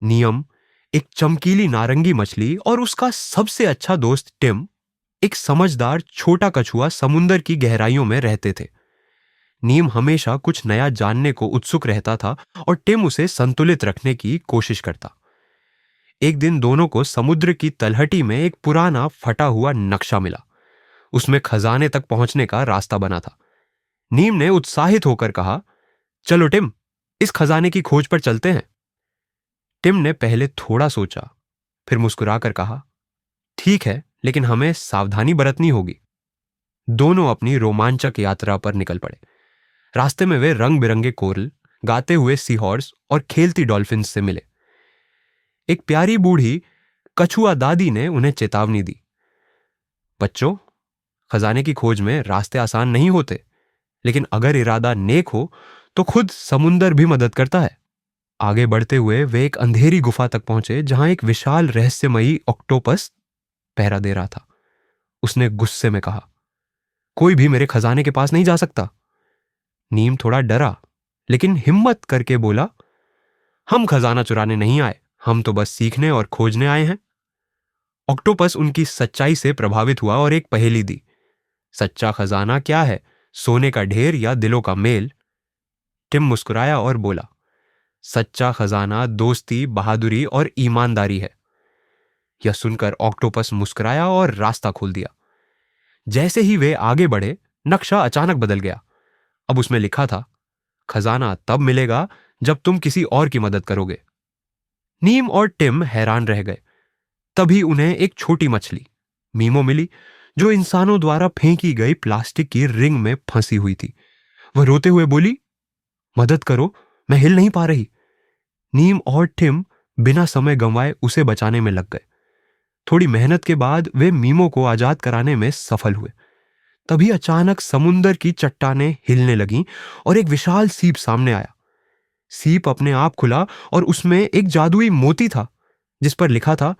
नियम, एक चमकीली नारंगी मछली और उसका सबसे अच्छा दोस्त टिम, एक समझदार छोटा कछुआ समुंदर की गहराइयों में रहते थे। नीम हमेशा कुछ नया जानने को उत्सुक रहता था और टिम उसे संतुलित रखने की कोशिश करता। एक दिन दोनों को समुद्र की तलहटी में एक पुराना फटा हुआ नक्शा मिला। उसमें खजाने तक पहुंचने का रास्ता बना था। नीम ने उत्साहित होकर कहा, चलो टिम, इस खजाने की खोज पर चलते हैं। टिम ने पहले थोड़ा सोचा, फिर मुस्कुराकर कहा, ठीक है, लेकिन हमें सावधानी बरतनी होगी। दोनों अपनी रोमांचक यात्रा पर निकल पड़े। रास्ते में वे रंग बिरंगे कोरल, गाते हुए सी हॉर्स और खेलती डॉल्फिन से मिले। एक प्यारी बूढ़ी कछुआ दादी ने उन्हें चेतावनी दी, बच्चों, खजाने की खोज में रास्ते आसान नहीं होते, लेकिन अगर इरादा नेक हो तो खुद समुंदर भी मदद करता है। आगे बढ़ते हुए वे एक अंधेरी गुफा तक पहुंचे जहां एक विशाल रहस्यमयी ऑक्टोपस पहरा दे रहा था। उसने गुस्से में कहा, कोई भी मेरे खजाने के पास नहीं जा सकता। नीम थोड़ा डरा, लेकिन हिम्मत करके बोला, हम खजाना चुराने नहीं आए, हम तो बस सीखने और खोजने आए हैं। ऑक्टोपस उनकी सच्चाई से प्रभावित हुआ और एक पहेली दी, सच्चा खजाना क्या है, सोने का ढेर या दिलों का मेल? टिम मुस्कुराया और बोला, सच्चा खजाना दोस्ती, बहादुरी और ईमानदारी है। यह सुनकर ऑक्टोपस मुस्कुराया और रास्ता खोल दिया। जैसे ही वे आगे बढ़े, नक्शा अचानक बदल गया। अब उसमें लिखा था, खजाना तब मिलेगा जब तुम किसी और की मदद करोगे। नीम और टिम हैरान रह गए। तभी उन्हें एक छोटी मछली मीमो मिली, जो इंसानों द्वारा फेंकी गई प्लास्टिक की रिंग में फंसी हुई थी। वह रोते हुए बोली, मदद करो, मैं हिल नहीं पा रही। नीम और टिम बिना समय गंवाए उसे बचाने में लग गए। थोड़ी मेहनत के बाद वे मीमो को आजाद कराने में सफल हुए। तभी अचानक समुंदर की चट्टानें हिलने लगीं और एक विशाल सीप सामने आया। सीप अपने आप खुला और उसमें एक जादुई मोती था, जिस पर लिखा था,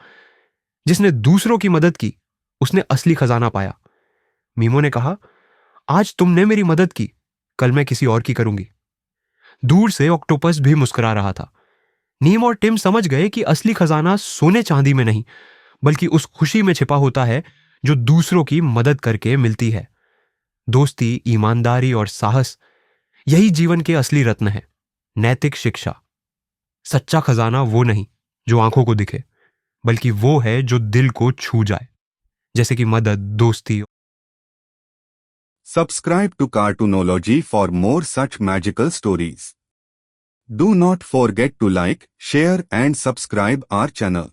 जिसने दूसरों की मदद की, उसने असली खजाना पाया। मीमो ने कहा, आज तुमने मेरी मदद की, कल मैं किसी और की करूंगी। दूर से ऑक्टोपस भी मुस्कुरा रहा था। नीम और टिम समझ गए कि असली खजाना सोने चांदी में नहीं, बल्कि उस खुशी में छिपा होता है जो दूसरों की मदद करके मिलती है। दोस्ती, ईमानदारी और साहस, यही जीवन के असली रत्न है। नैतिक शिक्षा, सच्चा खजाना वो नहीं जो आंखों को दिखे, बल्कि वो है जो दिल को छू जाए, जैसे कि मदद, दोस्ती। Subscribe to Cartoonology for more such magical stories. Do not forget to like, share and subscribe our channel.